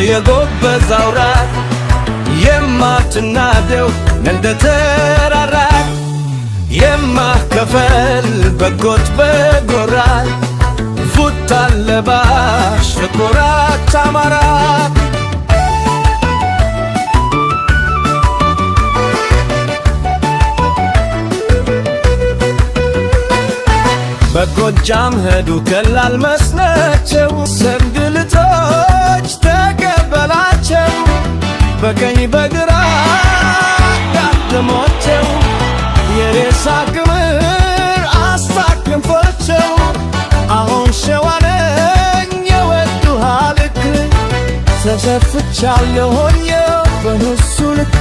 የጎበዝ አውራ የማትናደው እንደ ተራራ የማከፈል በጎት በጎራ ፉታ ለባሽ ኮራት አማራ በጎጃም ሄዱ ቀላል መስናቸው ሰንግልቶች ተቀበላቸው በቀኝ በግራ ያደሞቸው የሬሳ ክምር አሳክንፎቸው አሁን ሸዋነኝ የወዱሃ ልክ ተሰፍቻለሁኝ በነሱ ልክ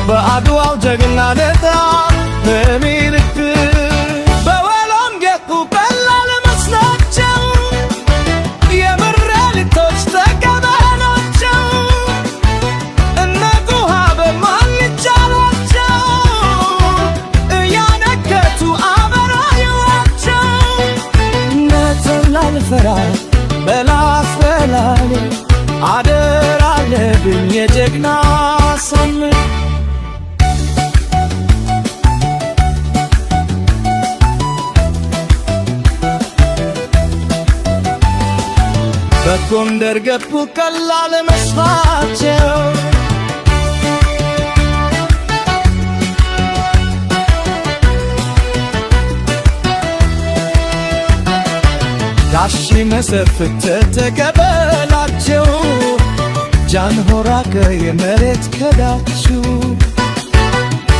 በአድዋው ጀግና ነታ በሚልክ በላስ በላሌ አደራ አለብኝ የጀግና ሰም በጎንደር ገቡ ቀላል መስፋቸው ጋሺ መሰፍት ተቀበላቸው ጃንሆራ ከየመሬት ከዳችው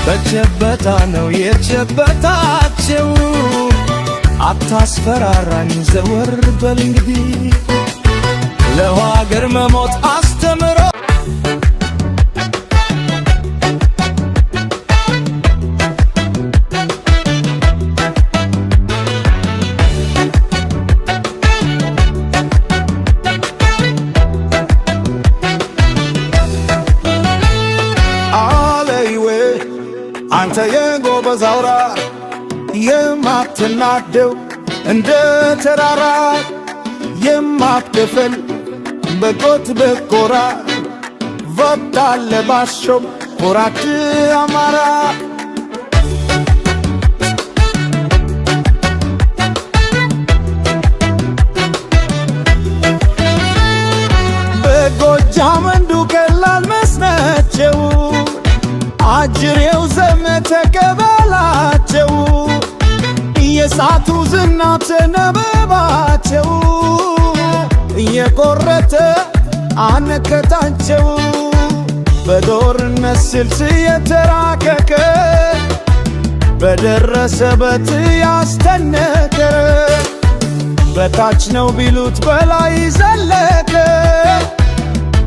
በጨበጣ ነው የጨበጣቸው አታስፈራራኝ ዘወር በል እንግዲህ ለሀገር መሞት አስተምሮ አንተ የጎበዝ አውራ የማትናደው እንደ ተራራ የማትከፈል በጎት በኮራ ወጣለ ባሾም ኮራት አማራ በጎጃም እንዱ ቀላል መስናቸው አጅሬው ዘመተ ተቀበላቸው የሳቱ ዝና ተነበባቸው የቆረተ አነከታቸው በዶርነት ስልት የተራከከ በደረሰበት ያስተነከ በታች ነው ቢሉት በላይ ዘለቀ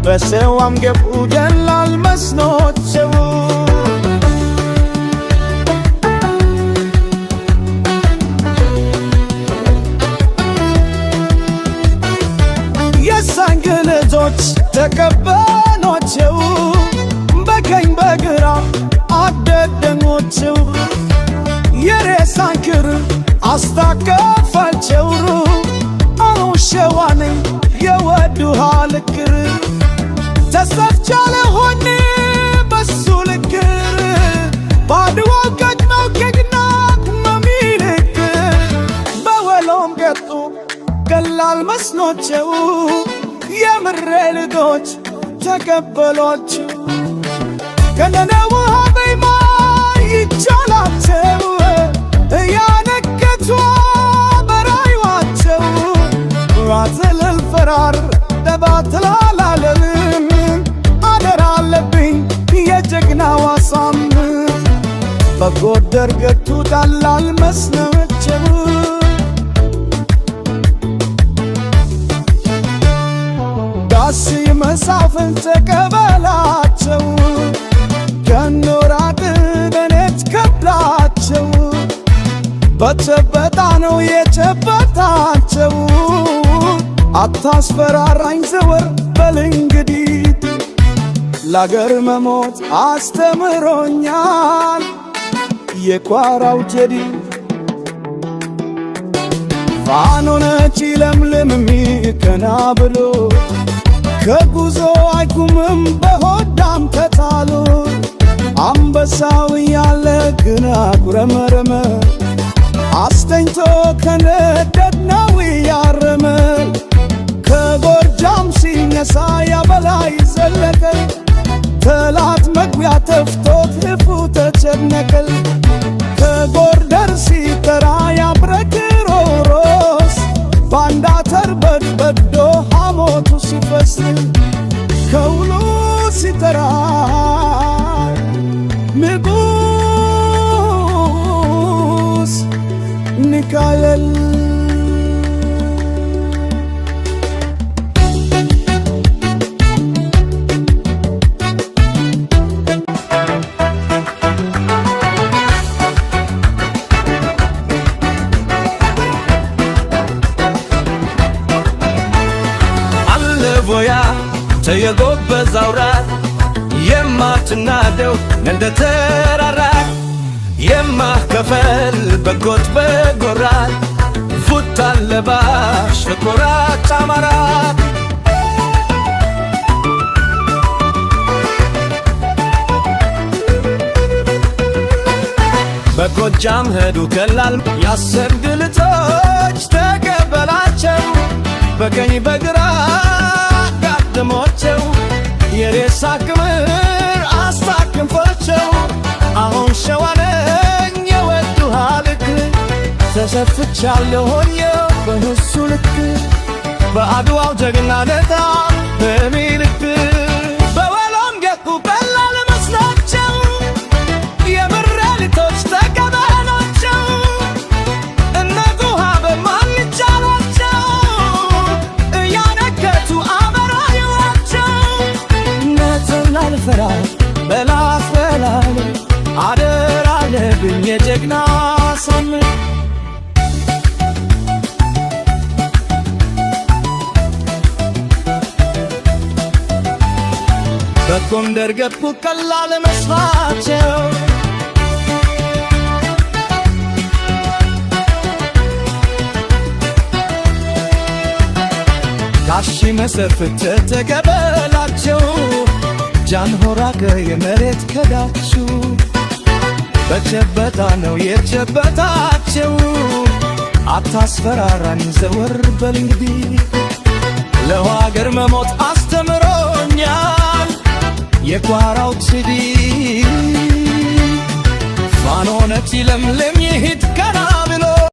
በሰው አንገቡ ደላል መስኖቸው የሳንግልቶች ተቀበሏቸው በቀኝ በግራ አደደኞቸው የሬሳን ክር አስታከፋቸው አሁን ሸዋነኝ የወዱሃ ልክር ተሰፍቻለ ሆኔ በሱ ልክር ባድዋው ቀጭናው ከግናት መሚልክ በወሎም ገጡ ቀላል መስኖቸው የምሬ ልጆች ተቀበሏቸው ከነነው ሀበይማ ይቻላቸው እያነገቷ በራይዋቸው ራትልል ፈራር ደባትላላለም አደራ አለብኝ የጀግና ዋሳም በጎደር ገቱ ዳላል መስነቸው ጋስ መሳፍን ተቀበላቸው ከኖራት በኔት ከብላቸው በጨበጣ ነው የጨበጣቸው አታስፈራራኝ ዘወር በል እንግዲህ ለአገር መሞት አስተምሮኛል የቋራው ጀዲ ፋኖ ነች ለምለም ሚከና ብሎ ከጉዞ አይቁምም በሆዳም ተታሉ አንበሳው ያለ ግና ጉረመረመ አስተኝቶ ከነደድናው ያረመ ከጎጃም ሲነሳ ያበላይ ዘለቀ ተላት መግቢያ ተፍቶት ህፉ ተጨነቀል ከጎርደር ሲተራ ያብረክሮሮስ ባንዳ ተርበድበዶ ሐሞቱ ሲፈስ ከውሉ ሲተራ ንጉስ ሚካኤል አለቮያ ተየጎበዝ አውራት የማትናደው እንደ ተራራ የማከፈል በጎት በጎራት ፉታን ለባሽ ፍቁራት አማራት በጎጃም ሄዱ ከላል ያሰግልቶች ተቀበላቸው በቀኝ በግራ ጋድሞቸው የሬሳ ክምር አስታክንፎቸው አሁን ሸዋነኝ የወዱሃ ልክ ተሰፍቻለሁኝ በእሱ ልክ በአድዋው ጀግና ነታ በሚልክ በወሎም ገኩ ቀላል መስላቸው የምሬሊቶች ተቀበሏቸው እነጉሃ በማን ይቻላቸው እያነከቱ አበራዩዋቸው ነትን ላልፈራ በላስ በላል አደራ አለብኝ የጀግና ሳምር በጎንደር ገቡ ቀላል መስላቸው ጋሺ መሰርፍት ተቀበላቸው ጃንሆራ የመሬት ከዳችሁ በጨበጣ ነው የጨበጣቸው አታስፈራራኝ ዘወር በል እንግዲህ ለሀገር መሞት አስተምሮኛል የቋራው ትዲ ፋኖ ነች ለምለም